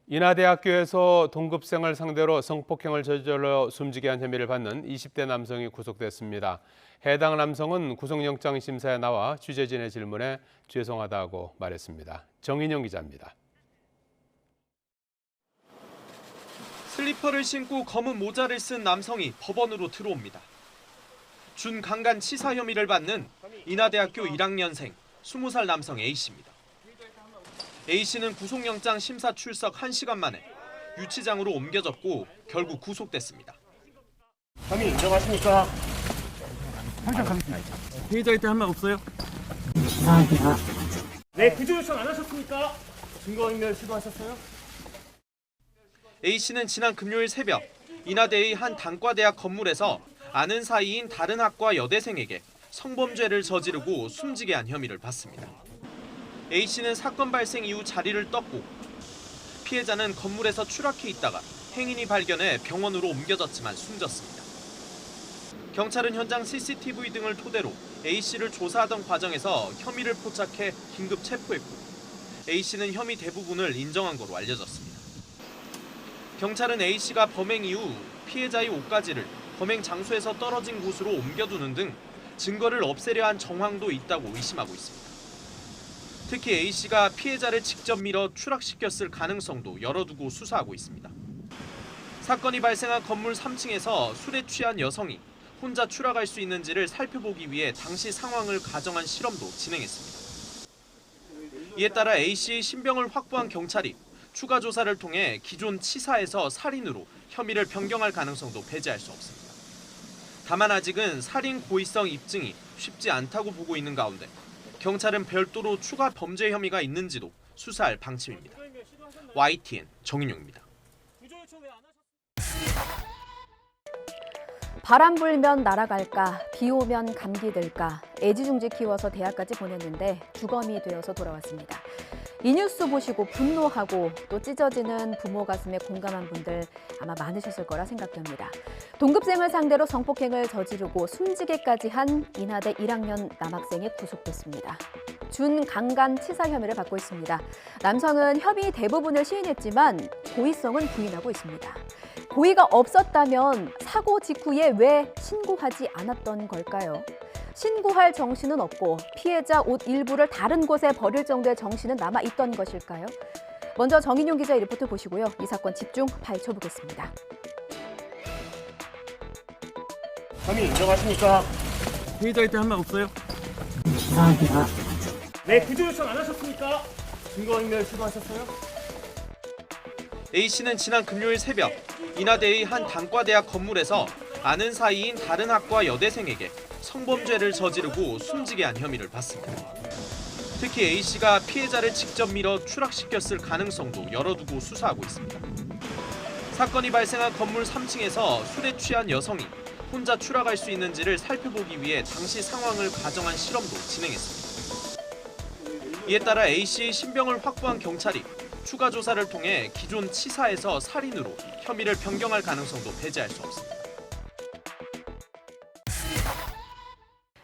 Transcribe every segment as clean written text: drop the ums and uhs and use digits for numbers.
인하대학교에서 동급생을 상대로 성폭행을 저질러 숨지게 한 혐의를 받는 20대 남성이 구속됐습니다. 해당 남성은 구속영장 심사에 나와 취재진의 질문에 죄송하다고 말했습니다. 정인영 기자입니다. 슬리퍼를 신고 검은 모자를 쓴 남성이 법원으로 들어옵니다. 준강간 치사 혐의를 받는 인하대학교 1학년생 20살 남성 A씨입니다. A씨는 구속영장 심사 출석 1시간 만에 유치장으로 옮겨졌고 결국 구속됐습니다. 혐의 인정하십니까? 피해자일 때 한 말 없어요? 네, 구조 요청 안 하셨습니까? 증거인멸 시도하셨어요? A씨는 지난 금요일 새벽 인하대의 한 단과대학 건물에서 아는 사이인 다른 학과 여대생에게 성범죄를 저지르고 숨지게 한 혐의를 받습니다. A씨는 사건 발생 이후 자리를 떴고 피해자는 건물에서 추락해 있다가 행인이 발견해 병원으로 옮겨졌지만 숨졌습니다. 경찰은 현장 CCTV 등을 토대로 A씨를 조사하던 과정에서 혐의를 포착해 긴급 체포했고 A씨는 혐의 대부분을 인정한 것으로 알려졌습니다. 경찰은 A씨가 범행 이후 피해자의 옷가지를 범행 장소에서 떨어진 곳으로 옮겨두는 등 증거를 없애려 한 정황도 있다고 의심하고 있습니다. 특히 A씨가 피해자를 직접 밀어 추락시켰을 가능성도 열어두고 수사하고 있습니다. 사건이 발생한 건물 3층에서 술에 취한 여성이 혼자 추락할 수 있는지를 살펴보기 위해 당시 상황을 가정한 실험도 진행했습니다. 이에 따라 A씨의 신병을 확보한 경찰이 추가 조사를 통해 기존 치사에서 살인으로 혐의를 변경할 가능성도 배제할 수 없습니다. 다만 아직은 살인 고의성 입증이 쉽지 않다고 보고 있는 가운데 경찰은 별도로 추가 범죄 혐의가 있는지도 수사할 방침입니다. YTN 정인용입니다. 바람 불면 날아갈까, 비 오면 감기 들까, 애지중지 키워서 대학까지 보냈는데 주검이 되어서 돌아왔습니다. 이 뉴스 보시고 분노하고 또 찢어지는 부모 가슴에 공감한 분들 아마 많으셨을 거라 생각됩니다. 동급생을 상대로 성폭행을 저지르고 숨지게까지 한 인하대 1학년 남학생이 구속됐습니다. 준강간 치사 혐의를 받고 있습니다. 남성은 혐의 대부분을 시인했지만 고의성은 부인하고 있습니다. 고의가 없었다면 사고 직후에 왜 신고하지 않았던 걸까요? 신고할 정신은 없고 피해자 옷 일부를 다른 곳에 버릴 정도의 정신은 남아있던 것일까요? 먼저 정인용 기자의 리포트 보시고요. 이 사건 집중 파헤쳐보겠습니다. 혐의 인정하십니까? 피해자일 때 한 말 없어요? 네, 구조 요청 안 하셨습니까? 증거인멸 시도하셨어요? A씨는 지난 금요일 새벽 인하대의 한 단과대학 건물에서 아는 사이인 다른 학과 여대생에게 성범죄를 저지르고 숨지게 한 혐의를 받습니다. 특히 A씨가 피해자를 직접 밀어 추락시켰을 가능성도 열어두고 수사하고 있습니다. 사건이 발생한 건물 3층에서 술에 취한 여성이 혼자 추락할 수 있는지를 살펴보기 위해 당시 상황을 가정한 실험도 진행했습니다. 이에 따라 A씨의 신병을 확보한 경찰이 추가 조사를 통해 기존 치사에서 살인으로 혐의를 변경할 가능성도 배제할 수 없습니다.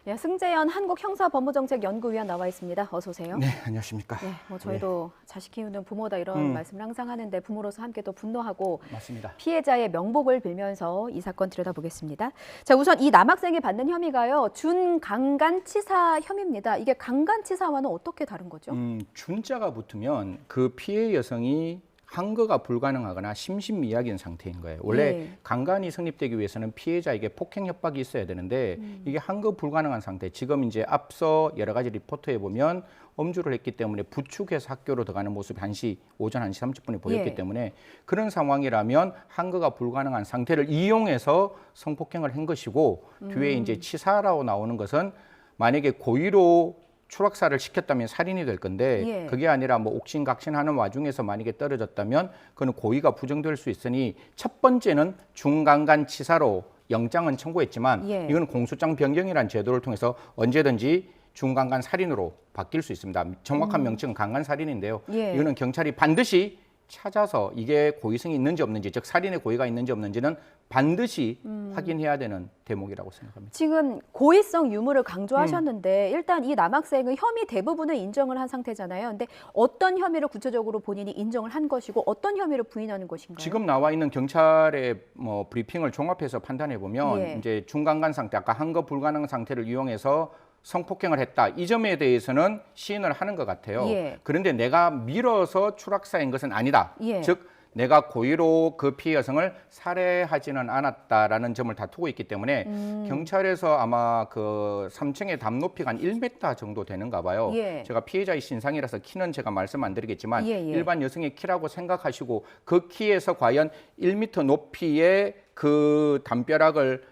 네, 승재현 한국형사법무정책연구위원 나와 있습니다. 어서 오세요. 네, 안녕하십니까. 네, 저희도 자식 키우는 부모다 이런 말씀을 항상 하는데 부모로서 함께 또 분노하고 맞습니다. 피해자의 명복을 빌면서 이 사건 들여다보겠습니다. 자, 우선 이 남학생이 받는 혐의가요. 준강간치사 혐의입니다. 이게 강간치사와는 어떻게 다른 거죠? 준자가 붙으면 그 피해 여성이 항거가 불가능하거나 심신미약인 상태인 거예요. 원래 네. 강간이 성립되기 위해서는 피해자에게 폭행 협박이 있어야 되는데 이게 항거 불가능한 상태. 지금 이제 앞서 여러 가지 리포트에 보면 엄주를 했기 때문에 부축해서 학교로 들어가는 모습이 오전 1시 30분에 보였기 예. 때문에 그런 상황이라면 항거가 불가능한 상태를 이용해서 성폭행을 한 것이고 뒤에 이제 치사라고 나오는 것은 만약에 고의로 추락사를 시켰다면 살인이 될 건데 예. 그게 아니라 뭐 옥신각신하는 와중에서 만약에 떨어졌다면 그건 고의가 부정될 수 있으니 첫 번째는 중강간치사로 영장은 청구했지만 예. 이건 공소장 변경이라는 제도를 통해서 언제든지 중강간 살인으로 바뀔 수 있습니다. 정확한 명칭은 강간살인인데요. 예. 이거는 경찰이 반드시 찾아서 이게 고의성이 있는지 없는지, 즉 살인의 고의가 있는지 없는지는 반드시 확인해야 되는 대목이라고 생각합니다. 지금 고의성 유무를 강조하셨는데 일단 이 남학생은 혐의 대부분을 인정을 한 상태잖아요. 근데 어떤 혐의를 구체적으로 본인이 인정을 한 것이고 어떤 혐의를 부인하는 것인가요? 지금 나와 있는 경찰의 뭐 브리핑을 종합해서 판단해 보면 예. 이제 중간간 상태, 아까 한거 불가능 상태를 이용해서 성폭행을 했다. 이 점에 대해서는 시인을 하는 것 같아요. 예. 그런데 내가 밀어서 추락사인 것은 아니다. 예. 즉 내가 고의로 그 피해 여성을 살해하지는 않았다라는 점을 다투고 있기 때문에 경찰에서 아마 그 3층의 담 높이가 한 1m 정도 되는가 봐요. 예. 제가 피해자의 신상이라서 키는 제가 말씀 안 드리겠지만 예, 예. 일반 여성의 키라고 생각하시고 그 키에서 과연 1m 높이의 그 담벼락을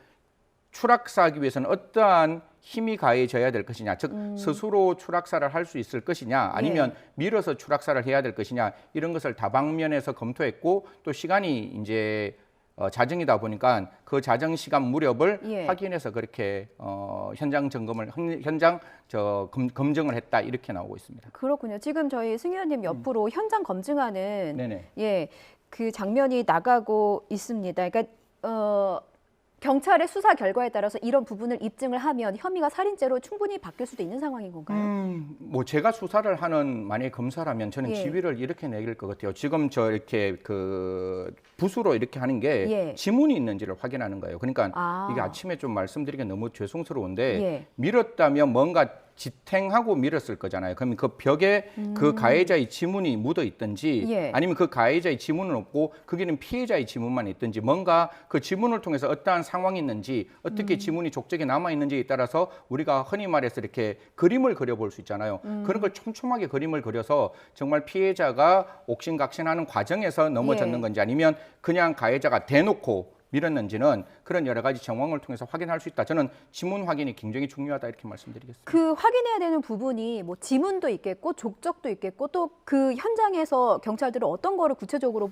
추락사하기 위해서는 어떠한 힘이 가해져야 될 것이냐, 즉 스스로 추락사를 할 수 있을 것이냐, 아니면 밀어서 추락사를 해야 될 것이냐, 이런 것을 다방면에서 검토했고 또 시간이 이제 자정이다 보니까 그 자정 시간 무렵을 예. 확인해서 그렇게 현장 점검을 검증을 했다 이렇게 나오고 있습니다. 그렇군요. 지금 저희 승 의원님 옆으로 현장 검증하는 네네. 예, 그 장면이 나가고 있습니다. 그러니까 경찰의 수사 결과에 따라서 이런 부분을 입증을 하면 혐의가 살인죄로 충분히 바뀔 수도 있는 상황인 건가요? 뭐 제가 수사를 하는 만약에 검사라면 저는 예. 지휘를 이렇게 내릴 것 같아요. 지금 저 이렇게 그 붓으로 이렇게 하는 게 예. 지문이 지문이 있는지를 확인하는 거예요. 그러니까 이게 아침에 좀 말씀드리기 너무 죄송스러운데 예. 밀었다면 뭔가 지탱하고 밀었을 거잖아요. 그러면 그 벽에 그 가해자의 지문이 묻어 있든지 예. 아니면 그 가해자의 지문은 없고 거기는 피해자의 지문만 있든지 뭔가 그 지문을 통해서 어떠한 상황이 있는지 어떻게 지문이 족적에 남아 있는지에 따라서 우리가 흔히 말해서 이렇게 그림을 그려볼 수 있잖아요. 그런 걸 촘촘하게 그림을 그려서 정말 피해자가 옥신각신하는 과정에서 넘어졌는 예. 건지 아니면 그냥 가해자가 대놓고 밀었는지는 그런 여러 가지 정황을 통해서 확인할 수 있다. 저는 지문 확인이 굉장히 중요하다 이렇게 말씀드리겠습니다. 그 확인해야 되는 부분이 뭐 지문도 있겠고 족적도 있겠고 또 그 현장에서 경찰들은 어떤 거를 구체적으로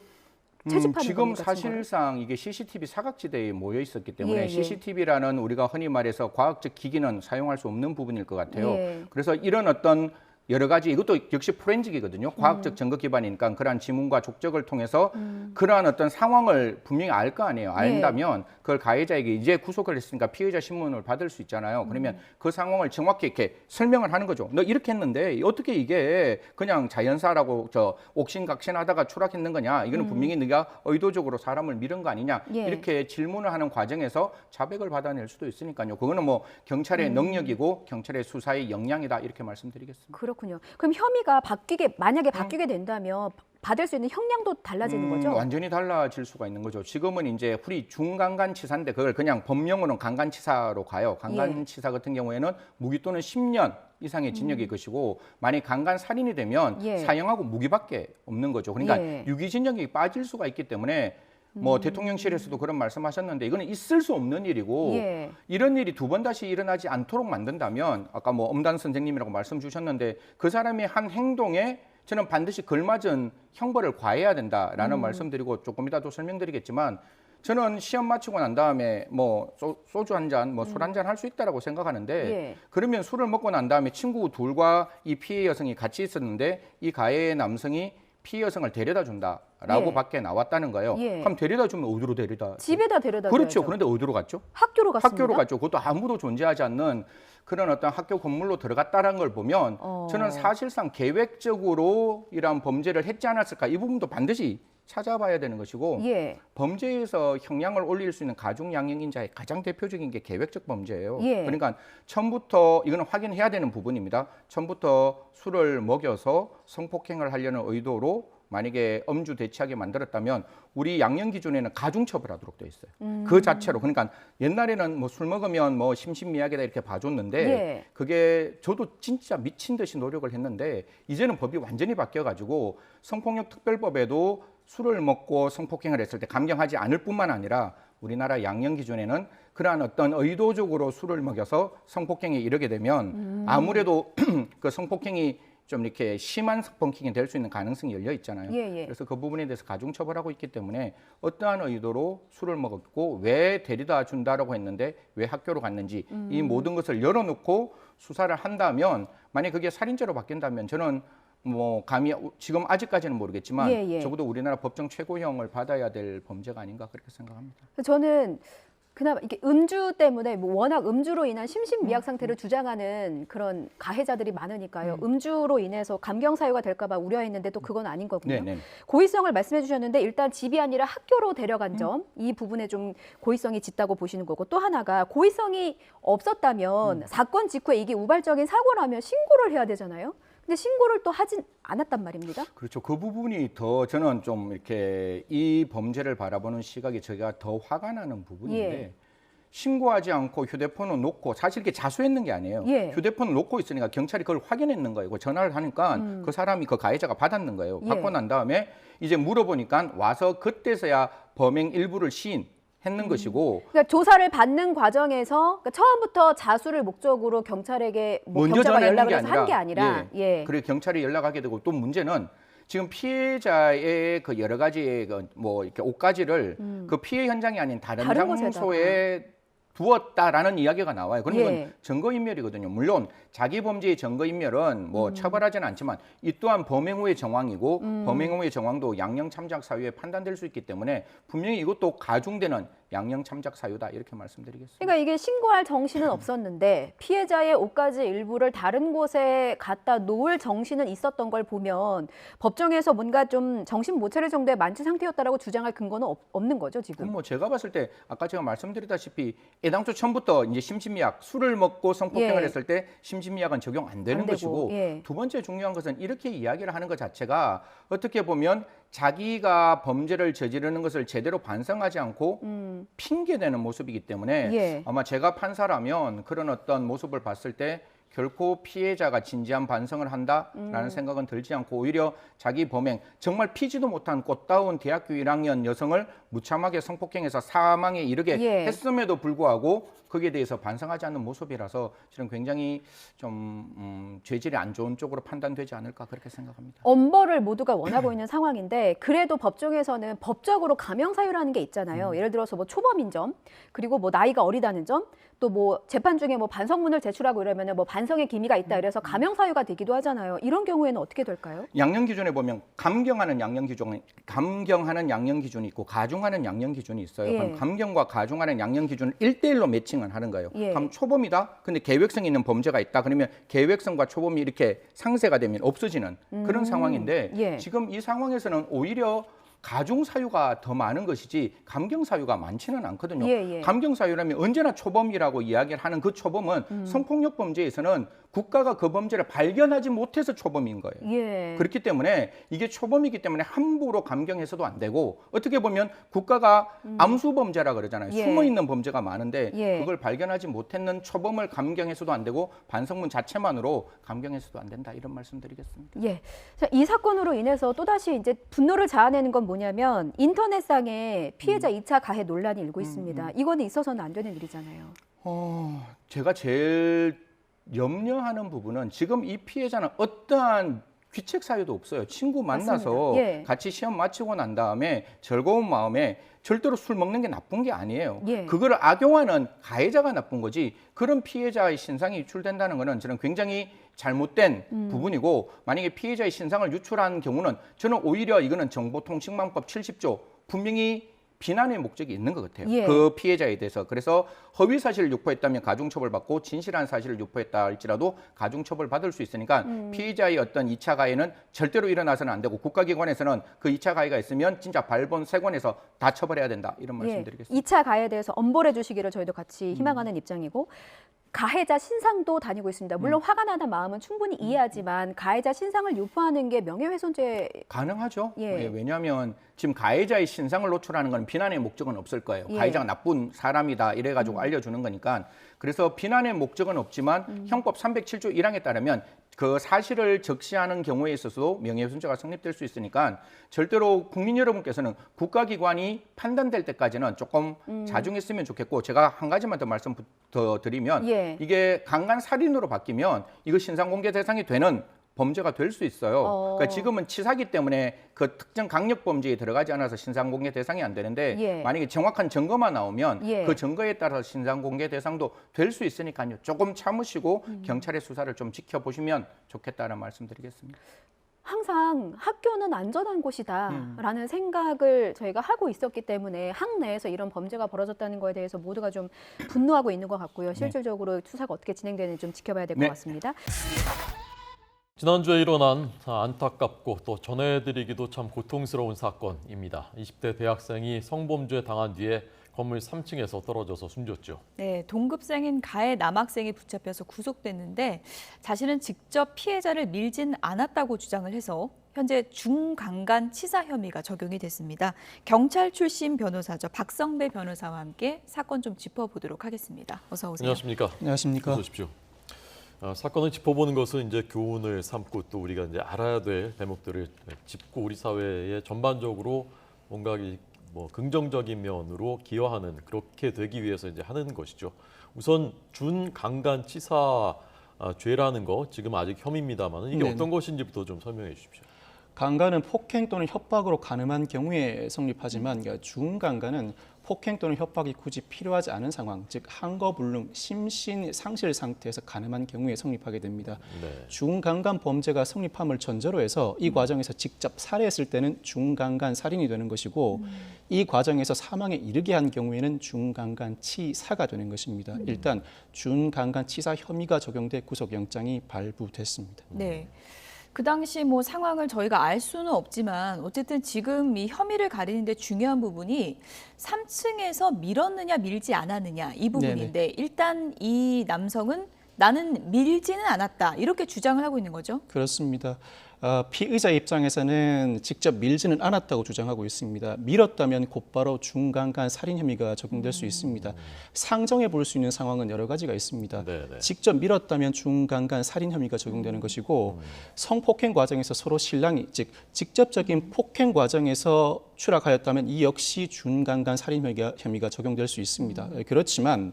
채집하는 지금 겁니까, 증거를? 사실상 이게 CCTV 사각지대에 모여 있었기 때문에 예, 예. CCTV라는 우리가 흔히 말해서 과학적 기기는 사용할 수 없는 부분일 것 같아요. 예. 그래서 이런 어떤 여러 가지 이것도 역시 포렌식이거든요. 과학적 증거 기반이니까 그러한 지문과 족적을 통해서 그러한 어떤 상황을 분명히 알 거 아니에요. 안다면 그걸 가해자에게 이제 구속을 했으니까 피의자 신문을 받을 수 있잖아요. 그러면 그 상황을 정확히 이렇게 설명을 하는 거죠. 너 이렇게 했는데 어떻게 이게 그냥 자연사라고 저 옥신각신하다가 추락했는 거냐? 이거는 분명히 네가 의도적으로 사람을 밀은 거 아니냐? 예. 이렇게 질문을 하는 과정에서 자백을 받아낼 수도 있으니까요. 그거는 뭐 경찰의 능력이고 경찰의 수사의 역량이다 이렇게 말씀드리겠습니다. 그렇군요. 그럼 혐의가 만약에 바뀌게 된다면 받을 수 있는 형량도 달라지는 거죠? 완전히 달라질 수가 있는 거죠. 지금은 이제 우리 중간간치사인데 그걸 그냥 법명으로는 강간치사로 가요. 강간치사 같은 경우에는 무기 또는 10년 이상의 징역이 것이고 만약 강간살인이 되면 예. 사형하고 무기밖에 없는 거죠. 그러니까 예. 유기징역이 빠질 수가 있기 때문에 뭐 대통령실에서도 그런 말씀하셨는데 이거는 있을 수 없는 일이고 예. 이런 일이 두 번 다시 일어나지 않도록 만든다면 아까 뭐 엄단 선생님이라고 말씀 주셨는데 그 사람이 한 행동에 저는 반드시 걸맞은 형벌을 과해야 된다라는 말씀드리고 조금 이따 또 설명드리겠지만 저는 시험 마치고 난 다음에 뭐 소주 한 잔, 뭐 술 한 잔 할 수 있다라고 생각하는데 예. 그러면 술을 먹고 난 다음에 친구 둘과 이 피해 여성이 같이 있었는데 이 가해 남성이 피해 여성을 데려다 준다라고 예. 밖에 나왔다는 거예요. 예. 그럼 데려다 주면 어디로 데려다? 집에다 데려다 그렇죠. 줘야죠. 그런데 어디로 갔죠? 학교로 갔습니다. 학교로 갔죠. 그것도 아무도 존재하지 않는 그런 어떤 학교 건물로 들어갔다는 걸 보면 저는 사실상 계획적으로 이러한 범죄를 했지 않았을까 이 부분도 반드시 찾아봐야 되는 것이고 예. 범죄에서 형량을 올릴 수 있는 가중양형인자의 가장 대표적인 게 계획적 범죄예요. 예. 그러니까 처음부터 이거는 확인해야 되는 부분입니다. 처음부터 술을 먹여서 성폭행을 하려는 의도로 만약에 엄주 대치하게 만들었다면 우리 양형 기준에는 가중처벌하도록 되어 있어요. 그 자체로 그러니까 옛날에는 뭐 술 먹으면 뭐 심신미약이다 이렇게 봐줬는데 예. 그게 저도 진짜 미친 듯이 노력을 했는데 이제는 법이 완전히 바뀌어가지고 성폭력 특별법에도 술을 먹고 성폭행을 했을 때 감경하지 않을 뿐만 아니라 우리나라 양형 기준에는 그러한 어떤 의도적으로 술을 먹여서 성폭행에 이르게 되면 아무래도 그 성폭행이 좀 이렇게 심한 성폭행이 될 수 있는 가능성이 열려 있잖아요. 예, 예. 그래서 그 부분에 대해서 가중처벌하고 있기 때문에 어떠한 의도로 술을 먹었고 왜 데려다 준다라고 했는데 왜 학교로 갔는지 이 모든 것을 열어놓고 수사를 한다면 만약 그게 살인죄로 바뀐다면 저는 뭐 감히 지금 아직까지는 모르겠지만 예, 예. 적어도 우리나라 법정 최고형을 받아야 될 범죄가 아닌가 그렇게 생각합니다. 저는 그나마 이게 음주 때문에 뭐 워낙 음주로 인한 심신미약 상태를 주장하는 그런 가해자들이 많으니까요. 음주로 인해서 감경 사유가 될까 봐 우려했는데 또 그건 아닌 거군요. 네네. 고의성을 말씀해 주셨는데 일단 집이 아니라 학교로 데려간 점, 이 부분에 좀 고의성이 짙다고 보시는 거고, 또 하나가 고의성이 없었다면 사건 직후에 이게 우발적인 사고라면 신고를 해야 되잖아요. 근데 신고를 또 하진 않았단 말입니다. 그렇죠. 그 부분이 더 저는 좀 이렇게 이 범죄를 바라보는 시각이 제가 더 화가 나는 부분인데 예. 신고하지 않고 휴대폰을 놓고 사실 이게 자수했는 게 아니에요. 예. 휴대폰을 놓고 있으니까 경찰이 그걸 확인했는 거예요. 전화를 하니까 그 사람이 그 가해자가 받았는 거예요. 예. 받고 난 다음에 이제 물어보니까 와서 그때서야 범행 일부를 시인했는 것이고 그러니까 조사를 받는 과정에서 그러니까 처음부터 자수를 목적으로 경찰에게 뭐 먼저 경찰과 전화했는 연락을 게 해서 한 게 아니라 예. 그리고 경찰이 연락하게 되고 또 문제는 지금 피해자의 그 여러 가지의 그뭐 이렇게 옷가지를 그 피해 현장이 아닌 다른 장소에 두었다라는 이야기가 나와요. 그러면 예. 증거인멸이거든요. 물론 자기 범죄의 증거인멸은 뭐 처벌하지는 않지만 이 또한 범행 후의 정황이고 범행 후의 정황도 양형 참작 사유에 판단될 수 있기 때문에 분명히 이것도 가중되는 양형 참작 사유다 이렇게 말씀드리겠습니다. 그러니까 이게 신고할 정신은 없었는데 피해자의 옷가지 일부를 다른 곳에 갖다 놓을 정신은 있었던 걸 보면 법정에서 뭔가 좀 정신 못 차릴 정도의 만취 상태였다라고 주장할 근거는 없는 거죠, 지금. 그럼 뭐 제가 봤을 때 아까 제가 말씀드렸다시피 애당초 처음부터 이제 심신미약 술을 먹고 성폭행을 예. 했을 때 심신미약은 적용 안 되는 안 되고, 것이고 예. 두 번째 중요한 것은 이렇게 이야기를 하는 것 자체가 어떻게 보면 자기가 범죄를 저지르는 것을 제대로 반성하지 않고 핑계대는 모습이기 때문에 예. 아마 제가 판사라면 그런 어떤 모습을 봤을 때 결코 피해자가 진지한 반성을 한다라는 생각은 들지 않고 오히려 자기 범행 정말 피지도 못한 꽃다운 대학교 1학년 여성을 무참하게 성폭행해서 사망에 이르게 예. 했음에도 불구하고 거기에 대해서 반성하지 않는 모습이라서 저는 굉장히 좀 죄질이 안 좋은 쪽으로 판단되지 않을까 그렇게 생각합니다. 엄벌을 모두가 원하고 있는 상황인데 그래도 법정에서는 법적으로 감형 사유라는 게 있잖아요. 예를 들어서 뭐 초범인 점, 그리고 뭐 나이가 어리다는 점, 또 뭐 재판 중에 뭐 반성문을 제출하고 이러면은 뭐 반성의 기미가 있다 이래서 감형 사유가 되기도 하잖아요. 이런 경우에는 어떻게 될까요? 양형 기준에 보면 감경하는 양형 기준이 있고 가중하는 양형 기준이 있어요. 예. 그럼 감경과 가중하는 양형 기준을 1대1로 매칭을 하는 거예요. 예. 그럼 초범이다. 근데 계획성 있는 범죄가 있다. 그러면 계획성과 초범이 이렇게 상쇄가 되면 없어지는 그런 상황인데 예. 지금 이 상황에서는 오히려 가중 사유가 더 많은 것이지 감경 사유가 많지는 않거든요. 예, 예. 감경 사유라면 언제나 초범이라고 이야기를 하는 그 초범은 성폭력 범죄에서는 국가가 그 범죄를 발견하지 못해서 초범인 거예요. 예. 그렇기 때문에 이게 초범이기 때문에 함부로 감경해서도 안 되고 어떻게 보면 국가가 암수 범죄라 그러잖아요. 예. 숨어 있는 범죄가 많은데 예. 그걸 발견하지 못했는 초범을 감경해서도 안 되고 반성문 자체만으로 감경해서도 안 된다 이런 말씀드리겠습니다. 예. 자, 이 사건으로 인해서 또다시 이제 분노를 자아내는 건 뭐냐면 인터넷상에 피해자 2차 가해 논란이 일고 있습니다. 이거는 있어서는 안 되는 일이잖아요. 제가 제일 염려하는 부분은 지금 이 피해자는 어떠한 귀책 사유도 없어요. 친구 만나서 맞습니다. 예. 같이 시험 마치고 난 다음에 즐거운 마음에 절대로 술 먹는 게 나쁜 게 아니에요. 예. 그거를 악용하는 가해자가 나쁜 거지 그런 피해자의 신상이 유출된다는 거는 저는 굉장히 잘못된 부분이고 만약에 피해자의 신상을 유출한 경우는 저는 오히려 이거는 정보통신망법 70조 분명히 비난의 목적이 있는 것 같아요. 예. 그 피해자에 대해서. 그래서 허위 사실을 유포했다면 가중처벌 받고 진실한 사실을 유포했다 할지라도 가중처벌 받을 수 있으니까 피해자의 어떤 2차 가해는 절대로 일어나서는 안 되고 국가기관에서는 그 2차 가해가 있으면 진짜 발본 세관에서 다 처벌해야 된다. 이런 말씀드리겠습니다. 2차 가해에 대해서 엄벌해 주시기를 저희도 같이 희망하는 입장이고 가해자 신상도 다니고 있습니다. 물론 화가 나는 마음은 충분히 이해하지만 가해자 신상을 유포하는 게 명예훼손죄 가능하죠. 예. 왜냐하면 지금 가해자의 신상을 노출하는 건 비난의 목적은 없을 거예요. 예. 가해자가 나쁜 사람이다 이래가지고 알려주는 거니까. 그래서 비난의 목적은 없지만 형법 307조 1항에 따르면 그 사실을 적시하는 경우에 있어서도 명예훼손죄가 성립될 수 있으니까 절대로 국민 여러분께서는 국가기관이 판단될 때까지는 조금 자중했으면 좋겠고 제가 한 가지만 더 말씀 더 드리면 예. 이게 강간 살인으로 바뀌면 이거 신상 공개 대상이 되는 범죄가 될 수 있어요. 그러니까 지금은 치사기 때문에 그 특정 강력 범죄에 들어가지 않아서 신상 공개 대상이 안 되는데 예. 만약에 정확한 증거만 나오면 예. 그 증거에 따라서 신상 공개 대상도 될 수 있으니까요. 조금 참으시고 경찰의 수사를 좀 지켜보시면 좋겠다는 말씀드리겠습니다. 항상 학교는 안전한 곳이다라는 생각을 저희가 하고 있었기 때문에 학내에서 이런 범죄가 벌어졌다는 거에 대해서 모두가 좀 분노하고 있는 것 같고요. 실질적으로 수사가 어떻게 진행되는지 좀 지켜봐야 될 것 같습니다. 지난주에 일어난 안타깝고 또 전해드리기도 참 고통스러운 사건입니다. 20대 대학생이 성범죄 당한 뒤에 건물 3층에서 떨어져서 숨졌죠. 네, 동급생인 가해 남학생이 붙잡혀서 구속됐는데 자신은 직접 피해자를 밀진 않았다고 주장을 해서 현재 중강간 치사 혐의가 적용이 됐습니다. 경찰 출신 변호사죠. 박성배 변호사와 함께 사건 좀 짚어보도록 하겠습니다. 어서 오세요. 안녕하십니까? 안녕하십니까? 어서 오십시오. 사건을 짚어보는 것은 이제 교훈을 삼고 또 우리가 이제 알아야 될 대목들을 짚고 우리 사회에 전반적으로 뭔가 긍정적인 면으로 기여하는 그렇게 되기 위해서 이제 하는 것이죠. 우선 준강간치사죄라는 거 지금 아직 혐의입니다만 이게 어떤 것인지부터 좀 설명해 주십시오. 강간은 폭행 또는 협박으로 가늠한 경우에 성립하지만 중강간은 폭행 또는 협박이 굳이 필요하지 않은 상황, 즉 항거불능, 심신 상실 상태에서 가늠한 경우에 성립하게 됩니다. 네. 중강간 범죄가 성립함을 전제로 해서 이 과정에서 직접 살해했을 때는 중강간 살인이 되는 것이고 이 과정에서 사망에 이르게 한 경우에는 중강간 치사가 되는 것입니다. 일단 중강간 치사 혐의가 적용돼 구속영장이 발부됐습니다. 네. 그 당시 상황을 저희가 알 수는 없지만 어쨌든 지금 이 혐의를 가리는데 중요한 부분이 3층에서 밀었느냐 밀지 않았느냐 이 부분인데 네네. 일단 이 남성은 나는 밀지는 않았다 이렇게 주장을 하고 있는 거죠? 그렇습니다. 피의자 입장에서는 직접 밀지는 않았다고 주장하고 있습니다. 밀었다면 곧바로 중강간 살인 혐의가 적용될 수 있습니다. 상정해 볼 수 있는 상황은 여러 가지가 있습니다. 네네. 직접 밀었다면 중강간 살인 혐의가 적용되는 것이고 성폭행 과정에서 서로 신랑이 즉 직접적인 폭행 과정에서 추락하였다면 이 역시 중강간 살인 혐의가 적용될 수 있습니다. 그렇지만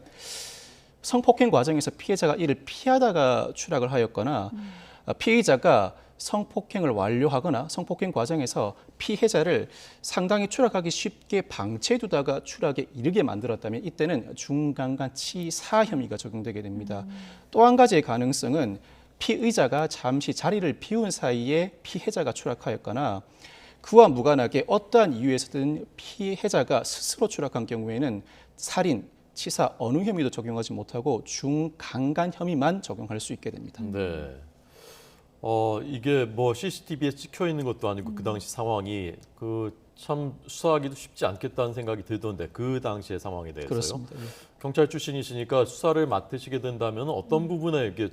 성폭행 과정에서 피해자가 이를 피하다가 추락을 하였거나 피해자가 성폭행을 완료하거나 성폭행 과정에서 피해자를 상당히 추락하기 쉽게 방치해두다가 추락에 이르게 만들었다면 이때는 중강간 치사 혐의가 적용되게 됩니다. 또 한 가지의 가능성은 피의자가 잠시 자리를 비운 사이에 피해자가 추락하였거나 그와 무관하게 어떠한 이유에서든 피해자가 스스로 추락한 경우에는 살인, 치사 어느 혐의도 적용하지 못하고 중강간 혐의만 적용할 수 있게 됩니다. 네. 이게 CCTV에 찍혀 있는 것도 아니고 그 당시 상황이 참 수사하기도 쉽지 않겠다는 생각이 들던데 그 당시의 상황에 대해서요. 그렇습니다. 예. 경찰 출신이시니까 수사를 맡으시게 된다면 어떤 부분에 이게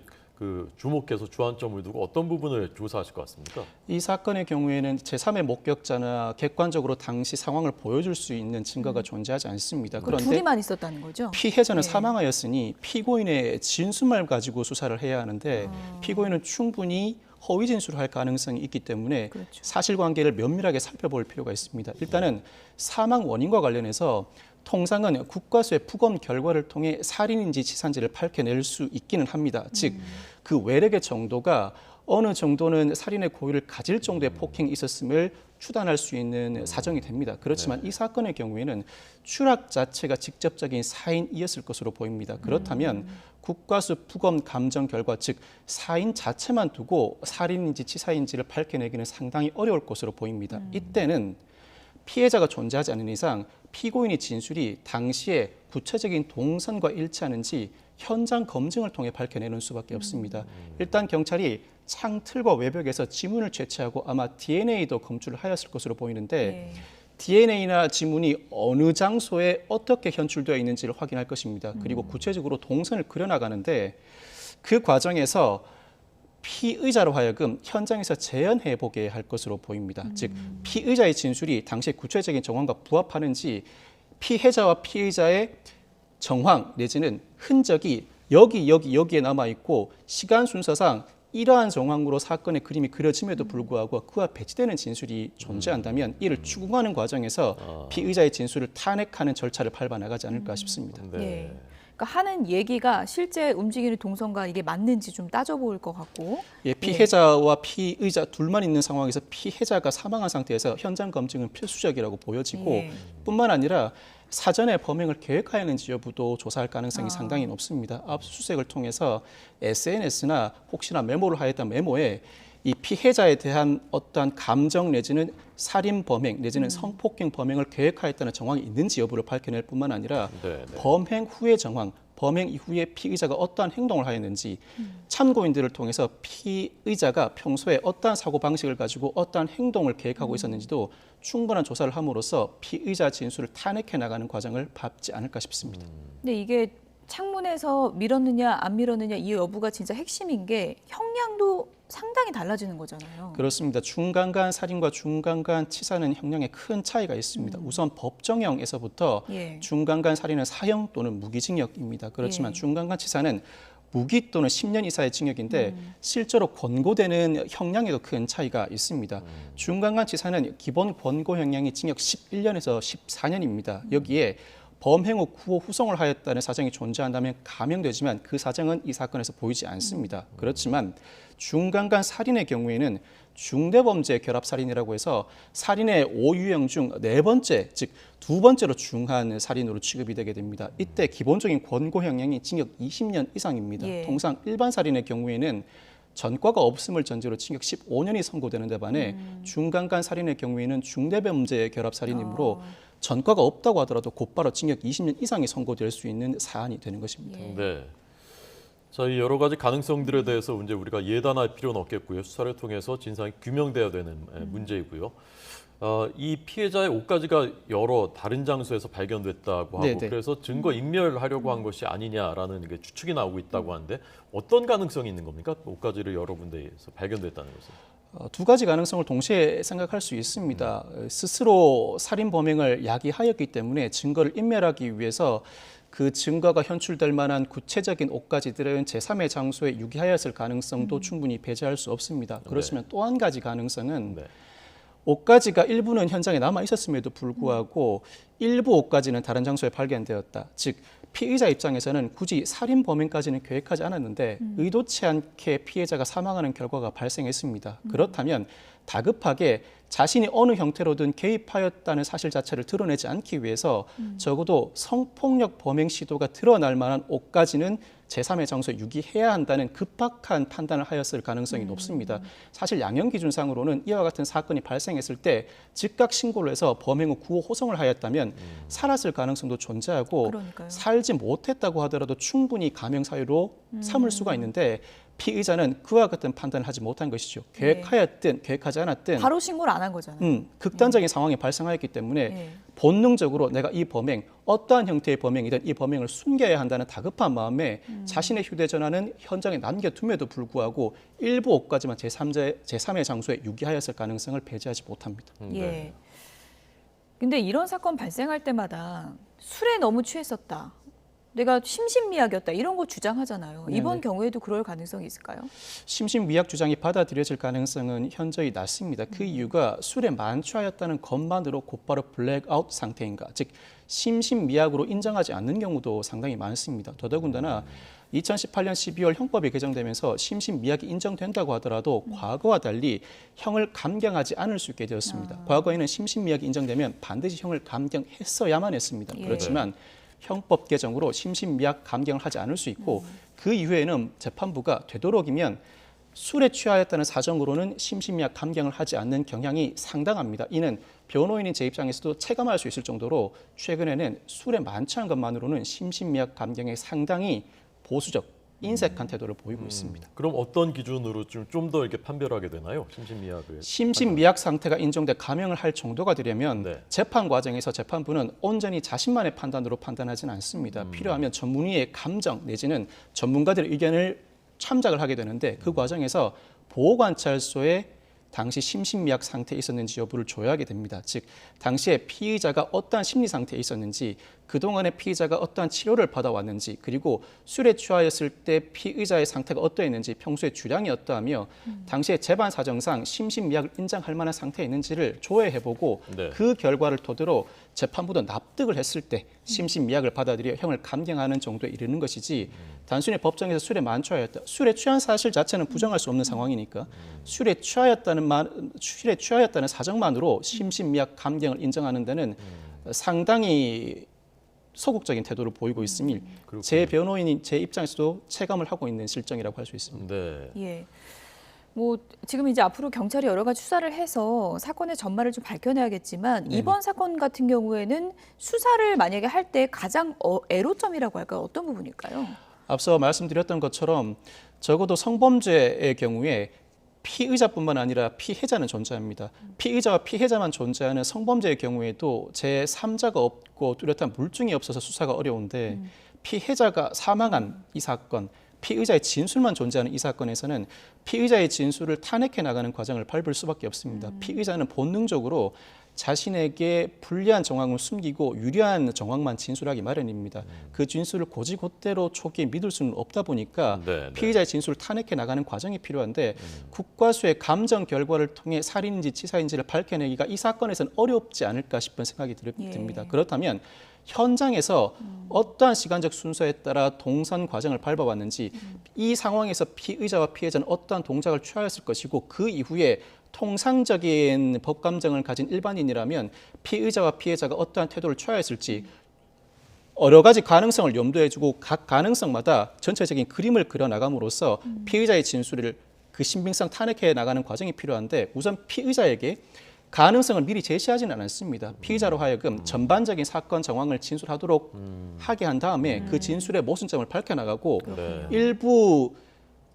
주목해서 주안점을 두고 어떤 부분을 조사하실 것 같습니까? 이 사건의 경우에는 제3의 목격자나 객관적으로 당시 상황을 보여줄 수 있는 증거가 존재하지 않습니다. 그런데 둘이만 있었다는 거죠? 피해자는 네. 사망하였으니 피고인의 진술만 가지고 수사를 해야 하는데 피고인은 충분히 허위 진술을 할 가능성이 있기 때문에 그렇죠. 사실관계를 면밀하게 살펴볼 필요가 있습니다. 일단은 사망 원인과 관련해서 통상은 국과수의 부검 결과를 통해 살인인지 치사인지를 밝혀낼 수 있기는 합니다. 즉, 그 외력의 정도가 어느 정도는 살인의 고의를 가질 정도의 폭행이 있었음을 추단할 수 있는 사정이 됩니다. 그렇지만 이 사건의 경우에는 추락 자체가 직접적인 사인이었을 것으로 보입니다. 그렇다면 국과수 부검 감정 결과, 즉 사인 자체만 두고 살인인지 치사인지를 밝혀내기는 상당히 어려울 것으로 보입니다. 이때는 피해자가 존재하지 않는 이상 피고인의 진술이 당시에 구체적인 동선과 일치하는지 현장 검증을 통해 밝혀내는 수밖에 없습니다. 일단 경찰이 창틀과 외벽에서 지문을 채취하고 아마 DNA도 검출을 하였을 것으로 보이는데 네. DNA나 지문이 어느 장소에 어떻게 현출되어 있는지를 확인할 것입니다. 그리고 구체적으로 동선을 그려나가는데 그 과정에서 피의자로 하여금 현장에서 재현해 보게 할 것으로 보입니다. 즉 피의자의 진술이 당시 구체적인 정황과 부합하는지 피해자와 피의자의 정황 내지는 흔적이 여기에 남아 있고 시간 순서상 이러한 정황으로 사건의 그림이 그려짐에도 불구하고 그와 배치되는 진술이 존재한다면 이를 추궁하는 과정에서 피의자의 진술을 탄핵하는 절차를 밟아나가지 않을까 싶습니다. 네. 그러니까 하는 얘기가 실제 움직이는 동선과 이게 맞는지 좀 따져볼 것 같고. 예, 피해자와 피의자 둘만 있는 상황에서 피해자가 사망한 상태에서 현장 검증은 필수적이라고 보여지고 예. 뿐만 아니라 사전에 범행을 계획하였는지 여부도 조사할 가능성이 상당히 높습니다. 압수수색을 통해서 SNS나 혹시나 메모를 하였던 메모에 이 피해자에 대한 어떠한 감정 내지는 살인 범행 내지는 성폭행 범행을 계획하였다는 정황이 있는지 여부를 밝혀낼 뿐만 아니라 네, 네. 범행 후의 정황, 범행 이후에 피의자가 어떠한 행동을 하였는지 참고인들을 통해서 피의자가 평소에 어떠한 사고방식을 가지고 어떠한 행동을 계획하고 있었는지도 충분한 조사를 함으로써 피의자 진술을 탄핵해 나가는 과정을 밟지 않을까 싶습니다. 근데 이게 창문에서 밀었느냐 안 밀었느냐 이 여부가 진짜 핵심인 게 형량도 상당히 달라지는 거잖아요. 그렇습니다. 중간간 살인과 중간간 치사는 형량에 큰 차이가 있습니다. 우선 법정형에서부터 예. 중간간 살인은 사형 또는 무기징역입니다. 그렇지만 예. 중간간 치사는 무기 또는 10년 이상의 징역인데 실제로 권고되는 형량에도 큰 차이가 있습니다. 중간간 치사는 기본 권고 형량이 징역 11년에서 14년입니다. 여기에 범행 후 구호 후송을 하였다는 사정이 존재한다면 감형되지만 그 사정은 이 사건에서 보이지 않습니다. 그렇지만 중간간 살인의 경우에는 중대범죄 결합살인이라고 해서 살인의 5유형 중 4번째, 즉 2번째로 중한 살인으로 취급이 되게 됩니다. 이때 기본적인 권고 형량이 징역 20년 이상입니다. 예. 통상 일반 살인의 경우에는 전과가 없음을 전제로 징역 15년이 선고되는데 반해 중간간 살인의 경우에는 중대범죄 결합살인이므로 전과가 없다고 하더라도 곧바로 징역 20년 이상이 선고될 수 있는 사안이 되는 것입니다. 예. 네. 자, 이 여러 가지 가능성들에 대해서 이제 우리가 예단할 필요는 없겠고요. 수사를 통해서 진상이 규명돼야 되는 문제이고요. 이 피해자의 옷가지가 여러 다른 장소에서 발견됐다고 하고 네네. 그래서 증거 인멸하려고 한 것이 아니냐라는 게 추측이 나오고 있다고 하는데 어떤 가능성이 있는 겁니까? 옷가지를 여러 군데에서 발견됐다는 것은. 두 가지 가능성을 동시에 생각할 수 있습니다. 스스로 살인 범행을 야기하였기 때문에 증거를 인멸하기 위해서 그 증거가 현출될 만한 구체적인 옷가지들은 제3의 장소에 유기하였을 가능성도 충분히 배제할 수 없습니다. 그렇지만 또 한 가지 가능성은 네. 옷가지가 일부는 현장에 남아 있었음에도 불구하고 일부 옷가지는 다른 장소에 발견되었다. 즉 피의자 입장에서는 굳이 살인 범행까지는 계획하지 않았는데 의도치 않게 피해자가 사망하는 결과가 발생했습니다. 그렇다면 다급하게 자신이 어느 형태로든 개입하였다는 사실 자체를 드러내지 않기 위해서 적어도 성폭력 범행 시도가 드러날 만한 옷가지는 제3의 장소에 유기해야 한다는 급박한 판단을 하였을 가능성이 높습니다. 사실 양형 기준상으로는 이와 같은 사건이 발생했을 때 즉각 신고를 해서 범행 후 구호 호송을 하였다면 살았을 가능성도 존재하고 그러니까요. 살지 못했다고 하더라도 충분히 감형 사유로 삼을 수가 있는데 피의자는 그와 같은 판단을 하지 못한 것이죠. 계획하였든 계획하지 않았든 바로 신고를 안 한 거잖아요. 극단적인 상황이 발생하였기 때문에 예. 본능적으로 내가 이 범행, 어떠한 형태의 범행이든 이 범행을 숨겨야 한다는 다급한 마음에 자신의 휴대전화는 현장에 남겨둠에도 불구하고 일부 옷까지만 제3의 장소에 유기하였을 가능성을 배제하지 못합니다. 예. 근데 이런 사건 발생할 때마다 술에 너무 취했었다. 내가 심신미약이었다. 이런 거 주장하잖아요. 네네. 이번 경우에도 그럴 가능성이 있을까요? 심신미약 주장이 받아들여질 가능성은 현저히 낮습니다. 그 이유가 술에 만취하였다는 것만으로 곧바로 블랙아웃 상태인가, 즉 심신미약으로 인정하지 않는 경우도 상당히 많습니다. 더더군다나 2018년 12월 형법이 개정되면서 심신미약이 인정된다고 하더라도 과거와 달리 형을 감경하지 않을 수 있게 되었습니다. 과거에는 심신미약이 인정되면 반드시 형을 감경했어야만 했습니다. 예. 그렇지만 형법 개정으로 심신미약 감경을 하지 않을 수 있고 그 이후에는 재판부가 되도록이면 술에 취하였다는 사정으로는 심신미약 감경을 하지 않는 경향이 상당합니다. 이는 변호인인 제 입장에서도 체감할 수 있을 정도로 최근에는 술에 만취한 것만으로는 심신미약 감경에 상당히 보수적, 인색한 태도를 보이고 있습니다. 그럼 어떤 기준으로 좀 더 이렇게 판별하게 되나요? 심신미약을. 심신미약 상태가 인정돼 감형을 할 정도가 되려면 네. 재판 과정에서 재판부는 온전히 자신만의 판단으로 판단하지는 않습니다. 필요하면 전문의의 감정 내지는 전문가들의 의견을 참작을 하게 되는데 그 과정에서 보호관찰소에 당시 심신미약 상태에 있었는지 여부를 조회하게 됩니다. 즉 당시에 피의자가 어떠한 심리 상태에 있었는지, 그동안에 피의자가 어떠한 치료를 받아왔는지, 그리고 술에 취하였을 때 피의자의 상태가 어떠했는지, 평소에 주량이 어떠하며 당시에 재반 사정상 심신미약을 인정할 만한 상태에 있는지를 조회해보고 네. 그 결과를 토대로 재판부도 납득을 했을 때 심신미약을 받아들여 형을 감경하는 정도에 이르는 것이지 단순히 법정에서 술에 만취하였다. 술에 취한 사실 자체는 부정할 수 없는 상황이니까 술에 취하였다는 사정만으로 심신미약 감경을 인정하는 데는 상당히 소극적인 태도를 보이고 있으니 제 변호인인 제 입장에서도 체감을 하고 있는 실정이라고 할 수 있습니다. 네. 예. 뭐 지금 이제 앞으로 경찰이 여러 가지 수사를 해서 사건의 전말을 좀 밝혀내야겠지만 이번 사건 같은 경우에는 수사를 만약에 할 때 가장 애로점이라고 할까요? 어떤 부분일까요? 앞서 말씀드렸던 것처럼 적어도 성범죄의 경우에 피의자뿐만 아니라 피해자는 존재합니다. 피의자와 피해자만 존재하는 성범죄의 경우에도 제3자가 없고 뚜렷한 물증이 없어서 수사가 어려운데 피해자가 사망한 이 사건, 피의자의 진술만 존재하는 이 사건에서는 피의자의 진술을 탄핵해 나가는 과정을 밟을 수밖에 없습니다. 피의자는 본능적으로 자신에게 불리한 정황을 숨기고 유리한 정황만 진술하기 마련입니다. 그 진술을 고지곧대로 초기에 믿을 수는 없다 보니까 피의자의 진술을 탄핵해 나가는 과정이 필요한데 국과수의 감정 결과를 통해 살인인지 치사인지를 밝혀내기가 이 사건에서는 어렵지 않을까 싶은 생각이 듭니다. 그렇다면 현장에서 어떠한 시간적 순서에 따라 동선 과정을 밟아왔는지 이 상황에서 피의자와 피해자는 어떠한 동작을 취하였을 것이고 그 이후에 통상적인 법 감정을 가진 일반인이라면 피의자와 피해자가 어떠한 태도를 취하였을지 여러 가지 가능성을 염두에 두고 각 가능성마다 전체적인 그림을 그려나감으로써 피의자의 진술을 그 신빙성 탄핵해 나가는 과정이 필요한데 우선 피의자에게 가능성을 미리 제시하지는 않았습니다. 피의자로 하여금 전반적인 사건 정황을 진술하도록 하게 한 다음에 그 진술의 모순점을 밝혀나가고 일부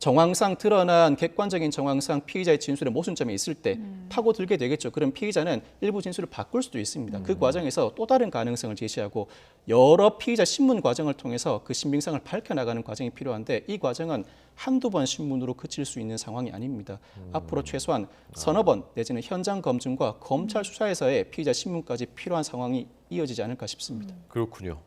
정황상 드러난 객관적인 정황상 피의자의 진술에 모순점이 있을 때 파고들게 되겠죠. 그럼 피의자는 일부 진술을 바꿀 수도 있습니다. 그 과정에서 또 다른 가능성을 제시하고 여러 피의자 신문 과정을 통해서 그 신빙성을 밝혀나가는 과정이 필요한데 이 과정은 한두 번 신문으로 그칠 수 있는 상황이 아닙니다. 앞으로 최소한 서너 번 내지는 현장 검증과 검찰 수사에서의 피의자 신문까지 필요한 상황이 이어지지 않을까 싶습니다. 그렇군요.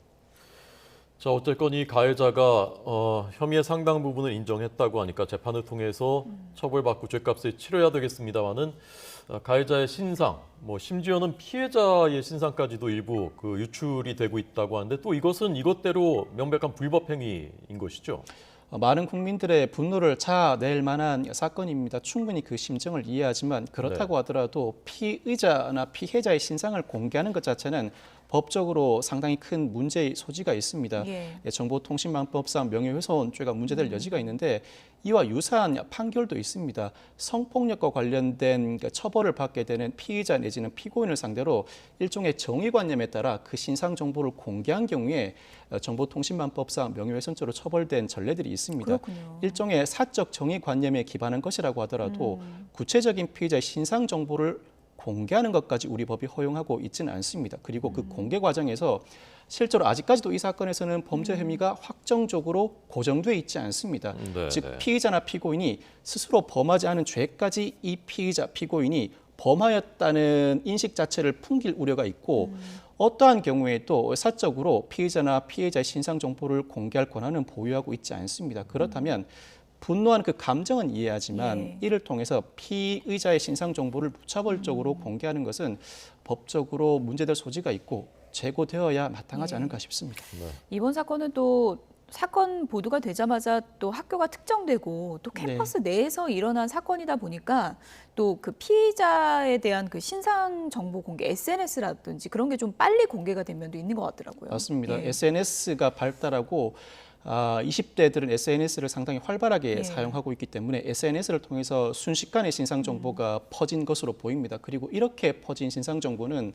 자, 어쨌건 이 가해자가 혐의의 상당 부분을 인정했다고 하니까 재판을 통해서 처벌받고 죄값을 치러야 되겠습니다만은 가해자의 신상, 뭐 심지어는 피해자의 신상까지도 일부 그 유출이 되고 있다고 하는데 또 이것은 이것대로 명백한 불법 행위인 것이죠. 많은 국민들의 분노를 자아낼 만한 사건입니다. 충분히 그 심정을 이해하지만 그렇다고 하더라도 피의자나 피해자의 신상을 공개하는 것 자체는 법적으로 상당히 큰 문제의 소지가 있습니다. 정보통신망법상 명예훼손죄가 문제될 여지가 있는데 이와 유사한 판결도 있습니다. 성폭력과 관련된 처벌을 받게 되는 피의자 내지는 피고인을 상대로 일종의 정의관념에 따라 그 신상 정보를 공개한 경우에 정보통신망법상 명예훼손죄로 처벌된 전례들이 있습니다. 그렇군요. 일종의 사적 정의관념에 기반한 것이라고 하더라도 구체적인 피의자의 신상 정보를 공개하는 것까지 우리 법이 허용하고 있지는 않습니다. 그리고 그 공개 과정에서 실제로 아직까지도 이 사건에서는 범죄 혐의가 확정적으로 고정돼 있지 않습니다. 즉 피의자나 피고인이 스스로 범하지 않은 죄까지 이 피의자, 피고인이 범하였다는 인식 자체를 풍길 우려가 있고 어떠한 경우에도 사적으로 피의자나 피해자의 신상 정보를 공개할 권한은 보유하고 있지 않습니다. 그렇다면 분노한 그 감정은 이해하지만 이를 통해서 피의자의 신상 정보를 무차별적으로 공개하는 것은 법적으로 문제될 소지가 있고 제고되어야 마땅하지 않을까 싶습니다. 이번 사건은 또 사건 보도가 되자마자 또 학교가 특정되고 또 캠퍼스 내에서 일어난 사건이다 보니까 또 그 피의자에 대한 그 신상 정보 공개, SNS라든지 그런 게 좀 빨리 공개가 된 면도 있는 것 같더라고요. 맞습니다. SNS가 발달하고 20대들은 SNS를 상당히 활발하게 사용하고 있기 때문에 SNS를 통해서 순식간에 신상 정보가 퍼진 것으로 보입니다. 그리고 이렇게 퍼진 신상 정보는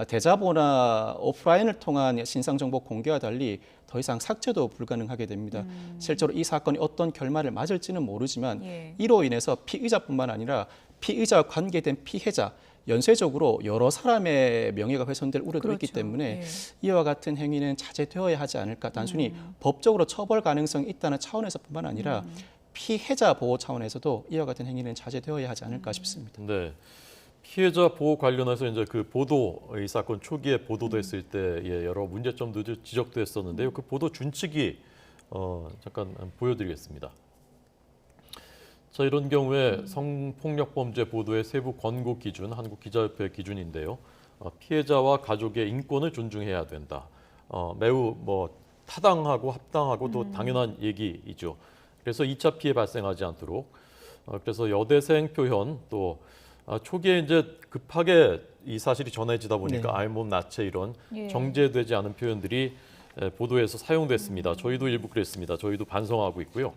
대자보나 오프라인을 통한 신상 정보 공개와 달리 더 이상 삭제도 불가능하게 됩니다. 실제로 이 사건이 어떤 결말을 맞을지는 모르지만 이로 인해서 피의자뿐만 아니라 피의자와 관계된 피해자, 연쇄적으로 여러 사람의 명예가 훼손될 우려도 있기 때문에 이와 같은 행위는 자제되어야 하지 않을까. 단순히 법적으로 처벌 가능성이 있다는 차원에서뿐만 아니라 피해자 보호 차원에서도 이와 같은 행위는 자제되어야 하지 않을까 싶습니다. 네. 피해자 보호 관련해서 이제 그 보도 이 사건 초기에 보도됐을 때 여러 문제점도 지적됐었는데요. 그 보도 준칙이 잠깐 보여드리겠습니다. 자, 이런 경우에 성폭력범죄 보도의 세부 권고 기준, 한국기자협회 기준인데요. 피해자와 가족의 인권을 존중해야 된다. 매우 타당하고 합당하고 또 당연한 얘기이죠. 그래서 2차 피해 발생하지 않도록. 그래서 여대생 표현 또 초기에 이제 급하게 이 사실이 전해지다 보니까 알몸, 나체 이런 정제되지 않은 표현들이 보도에서 사용됐습니다. 저희도 일부 그랬습니다. 저희도 반성하고 있고요.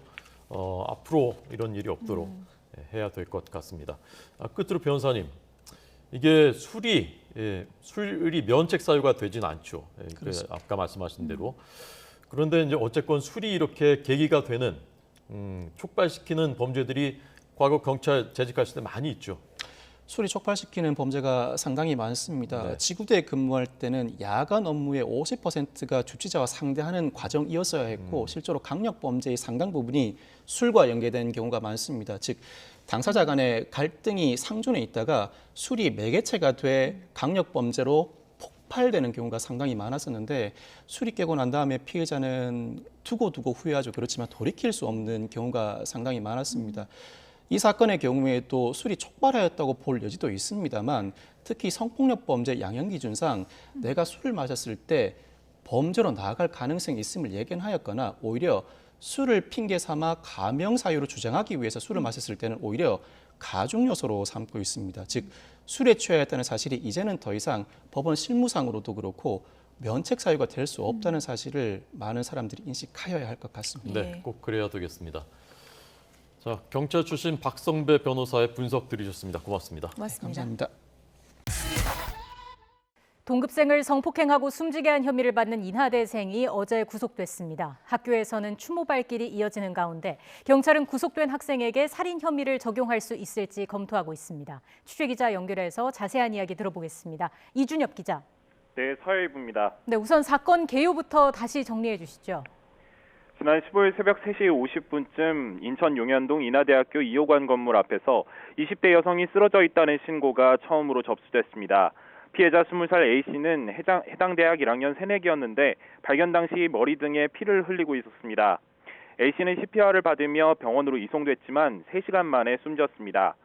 앞으로 이런 일이 없도록 해야 될 것 같습니다. 끝으로 변호사님, 이게 술이 면책 사유가 되진 않죠. 아까 말씀하신 대로. 그런데 이제 어쨌건 술이 이렇게 계기가 되는 촉발시키는 범죄들이 과거 경찰 재직하실 때 많이 있죠. 술이 촉발시키는 범죄가 상당히 많습니다. 네. 지구대에 근무할 때는 야간 업무의 50%가 주치자와 상대하는 과정이었어야 했고 실제로 강력 범죄의 상당 부분이 술과 연계된 경우가 많습니다. 즉 당사자 간의 갈등이 상존해 있다가 술이 매개체가 돼 강력 범죄로 폭발되는 경우가 상당히 많았었는데 술이 깨고 난 다음에 피해자는 두고 후회하죠. 그렇지만 돌이킬 수 없는 경우가 상당히 많았습니다. 이 사건의 경우에도 술이 촉발하였다고 볼 여지도 있습니다만 특히 성폭력 범죄 양형 기준상 내가 술을 마셨을 때 범죄로 나아갈 가능성이 있음을 예견하였거나 오히려 술을 핑계 삼아 가명 사유로 주장하기 위해서 술을 마셨을 때는 오히려 가중 요소로 삼고 있습니다. 즉 술에 취하였다는 사실이 이제는 더 이상 법원 실무상으로도 그렇고 면책 사유가 될 수 없다는 사실을 많은 사람들이 인식하여야 할 것 같습니다. 네, 꼭 그래야 되겠습니다. 자, 경찰 출신 박성배 변호사의 분석 들으셨습니다. 고맙습니다. 고맙습니다. 감사합니다. 동급생을 성폭행하고 숨지게 한 혐의를 받는 인하대생이 어제 구속됐습니다. 학교에서는 추모발길이 이어지는 가운데 경찰은 구속된 학생에게 살인 혐의를 적용할 수 있을지 검토하고 있습니다. 취재기자 연결해서 자세한 이야기 들어보겠습니다. 이준엽 기자. 네, 서해일부입니다. 네, 우선 사건 개요부터 다시 정리해 주시죠. 지난 15일 새벽 3시 50분쯤 인천 용현동 인하대학교 2호관 건물 앞에서 20대 여성이 쓰러져 있다는 신고가 처음으로 접수됐습니다. 피해자 20살 A씨는 해당 대학 1학년 새내기였는데 발견 당시 머리 등에 피를 흘리고 있었습니다. A씨는 CPR을 받으며 병원으로 이송됐지만 3시간 만에 숨졌습니다.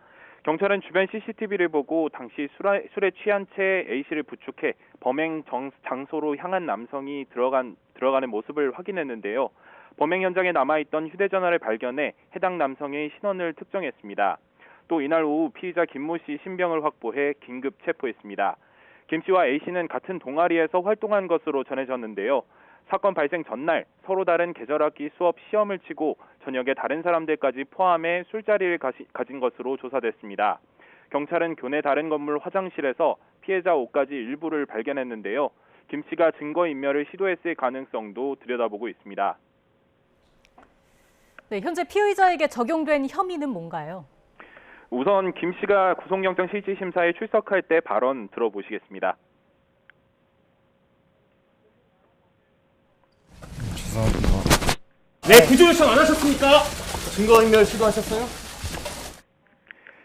경찰은 주변 CCTV를 보고 당시 술에 취한 채 A씨를 부축해 범행 장소로 향한 남성이 들어가는 모습을 확인했는데요. 범행 현장에 남아있던 휴대전화를 발견해 해당 남성의 신원을 특정했습니다. 또 이날 오후 피의자 김모 씨 신병을 확보해 긴급 체포했습니다. 김 씨와 A 씨는 같은 동아리에서 활동한 것으로 전해졌는데요. 사건 발생 전날 서로 다른 계절학기 수업 시험을 치고 저녁에 다른 사람들까지 포함해 술자리를 가진 것으로 조사됐습니다. 경찰은 교내 다른 건물 화장실에서 피해자 옷가지 일부를 발견했는데요. 김 씨가 증거인멸을 시도했을 가능성도 들여다보고 있습니다. 네, 현재 피의자에게 적용된 혐의는 뭔가요? 우선 김 씨가 구속영장 실질심사에 출석할 때 발언 들어보시겠습니다. 죄송합니다. 네, 구조 요청 안 하셨습니까? 증거인멸 시도하셨어요?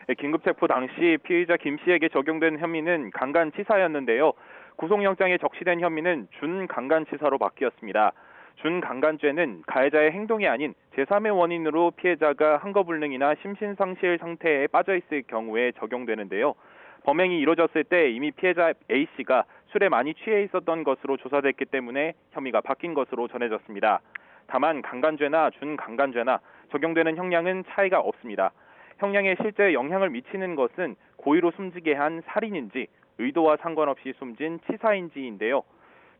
네, 긴급체포 당시 피의자 김 씨에게 적용된 혐의는 강간치사였는데요. 구속영장에 적시된 혐의는 준강간치사로 바뀌었습니다. 준강간죄는 가해자의 행동이 아닌 제3의 원인으로 피해자가 항거불능이나 심신상실 상태에 빠져있을 경우에 적용되는데요. 범행이 이루어졌을 때 이미 피해자 A씨가 술에 많이 취해 있었던 것으로 조사됐기 때문에 혐의가 바뀐 것으로 전해졌습니다. 다만 강간죄나 준강간죄나 적용되는 형량은 차이가 없습니다. 형량에 실제 영향을 미치는 것은 고의로 숨지게 한 살인인지 의도와 상관없이 숨진 치사인지인데요.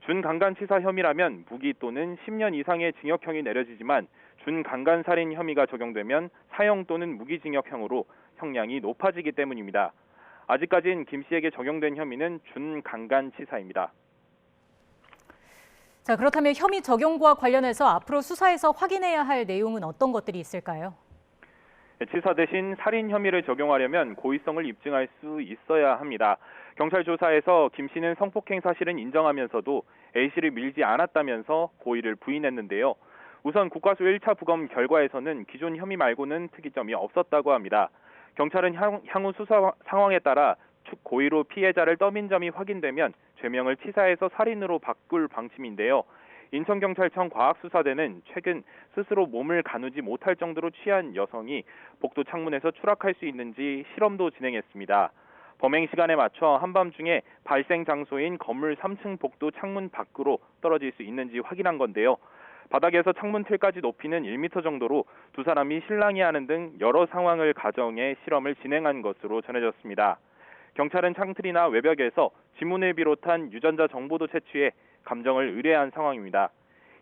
준강간치사 혐의라면 무기 또는 10년 이상의 징역형이 내려지지만 준강간살인 혐의가 적용되면 사형 또는 무기징역형으로 형량이 높아지기 때문입니다. 아직까지는 김 씨에게 적용된 혐의는 준강간치사입니다. 자, 그렇다면 혐의 적용과 관련해서 앞으로 수사에서 확인해야 할 내용은 어떤 것들이 있을까요? 치사 대신 살인 혐의를 적용하려면 고의성을 입증할 수 있어야 합니다. 경찰 조사에서 김 씨는 성폭행 사실은 인정하면서도 A 씨를 밀지 않았다면서 고의를 부인했는데요. 우선 국과수 1차 부검 결과에서는 기존 혐의 말고는 특이점이 없었다고 합니다. 경찰은 향후 수사 상황에 따라 고의로 피해자를 떠민 점이 확인되면 죄명을 치사에서 살인으로 바꿀 방침인데요. 인천경찰청 과학수사대는 최근 스스로 몸을 가누지 못할 정도로 취한 여성이 복도 창문에서 추락할 수 있는지 실험도 진행했습니다. 범행 시간에 맞춰 한밤중에 발생 장소인 건물 3층 복도 창문 밖으로 떨어질 수 있는지 확인한 건데요. 바닥에서 창문 틀까지 높이는 1m 정도로 두 사람이 실랑이 하는 등 여러 상황을 가정해 실험을 진행한 것으로 전해졌습니다. 경찰은 창틀이나 외벽에서 지문을 비롯한 유전자 정보도 채취해 감정을 의뢰한 상황입니다.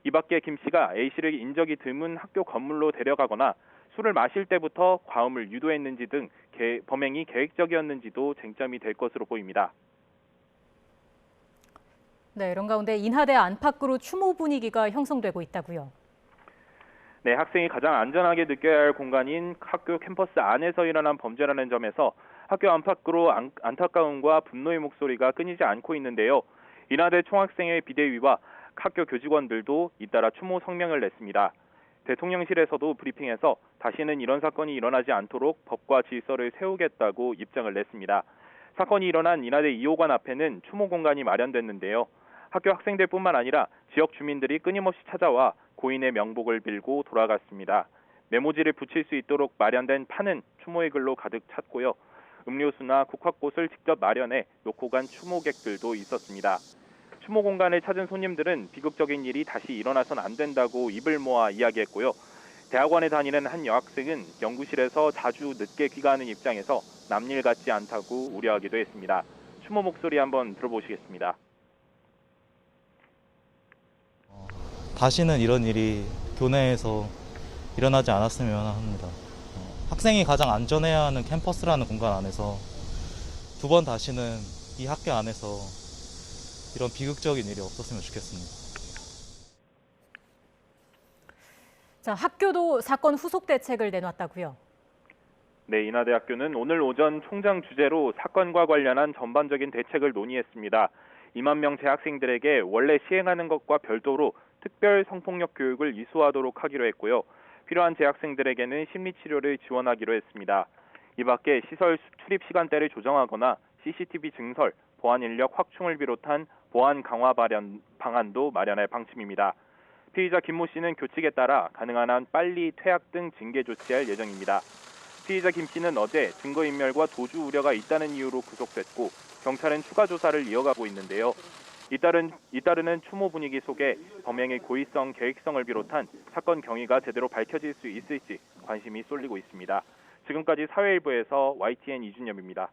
이 밖에 김 씨가 A 씨를 인적이 드문 학교 건물로 데려가거나 술을 마실 때부터 과음을 유도했는지 등 범행이 계획적이었는지도 쟁점이 될 것으로 보입니다. 네, 이런 가운데 인하대 안팎으로 추모 분위기가 형성되고 있다고요. 네, 학생이 가장 안전하게 느껴야 할 공간인 학교 캠퍼스 안에서 일어난 범죄라는 점에서 학교 안팎으로 안타까움과 분노의 목소리가 끊이지 않고 있는데요. 인하대 총학생회 비대위와 학교 교직원들도 잇따라 추모 성명을 냈습니다. 대통령실에서도 브리핑에서 다시는 이런 사건이 일어나지 않도록 법과 질서를 세우겠다고 입장을 냈습니다. 사건이 일어난 인하대 2호관 앞에는 추모 공간이 마련됐는데요. 학교 학생들뿐만 아니라 지역 주민들이 끊임없이 찾아와 고인의 명복을 빌고 돌아갔습니다. 메모지를 붙일 수 있도록 마련된 판은 추모의 글로 가득 찼고요. 음료수나 국화꽃을 직접 마련해 놓고 간 추모객들도 있었습니다. 추모 공간을 찾은 손님들은 비극적인 일이 다시 일어나선 안 된다고 입을 모아 이야기했고요. 대학원에 다니는 한 여학생은 연구실에서 자주 늦게 귀가하는 입장에서 남일 같지 않다고 우려하기도 했습니다. 추모 목소리 한번 들어보시겠습니다. 다시는 이런 일이 교내에서 일어나지 않았으면 합니다. 학생이 가장 안전해야 하는 캠퍼스라는 공간 안에서 두 번 다시는 이 학교 안에서 이런 비극적인 일이 없었으면 좋겠습니다. 자, 학교도 사건 후속 대책을 내놨다고요. 네, 인하대학교는 오늘 오전 총장 주재로 사건과 관련한 전반적인 대책을 논의했습니다. 2만 명 재학생들에게 원래 시행하는 것과 별도로 특별 성폭력 교육을 이수하도록 하기로 했고요. 필요한 재학생들에게는 심리치료를 지원하기로 했습니다. 이 밖에 시설 출입 시간대를 조정하거나 CCTV 증설, 보안 인력 확충을 비롯한 보안 강화 방안도 마련할 방침입니다. 피의자 김모 씨는 교칙에 따라 가능한 한 빨리 퇴학 등 징계 조치할 예정입니다. 피의자 김 씨는 어제 증거인멸과 도주 우려가 있다는 이유로 구속됐고 경찰은 추가 조사를 이어가고 있는데요. 잇따르는 추모 분위기 속에 범행의 고의성, 계획성을 비롯한 사건 경위가 제대로 밝혀질 수 있을지 관심이 쏠리고 있습니다. 지금까지 사회일보에서 YTN 이준엽입니다.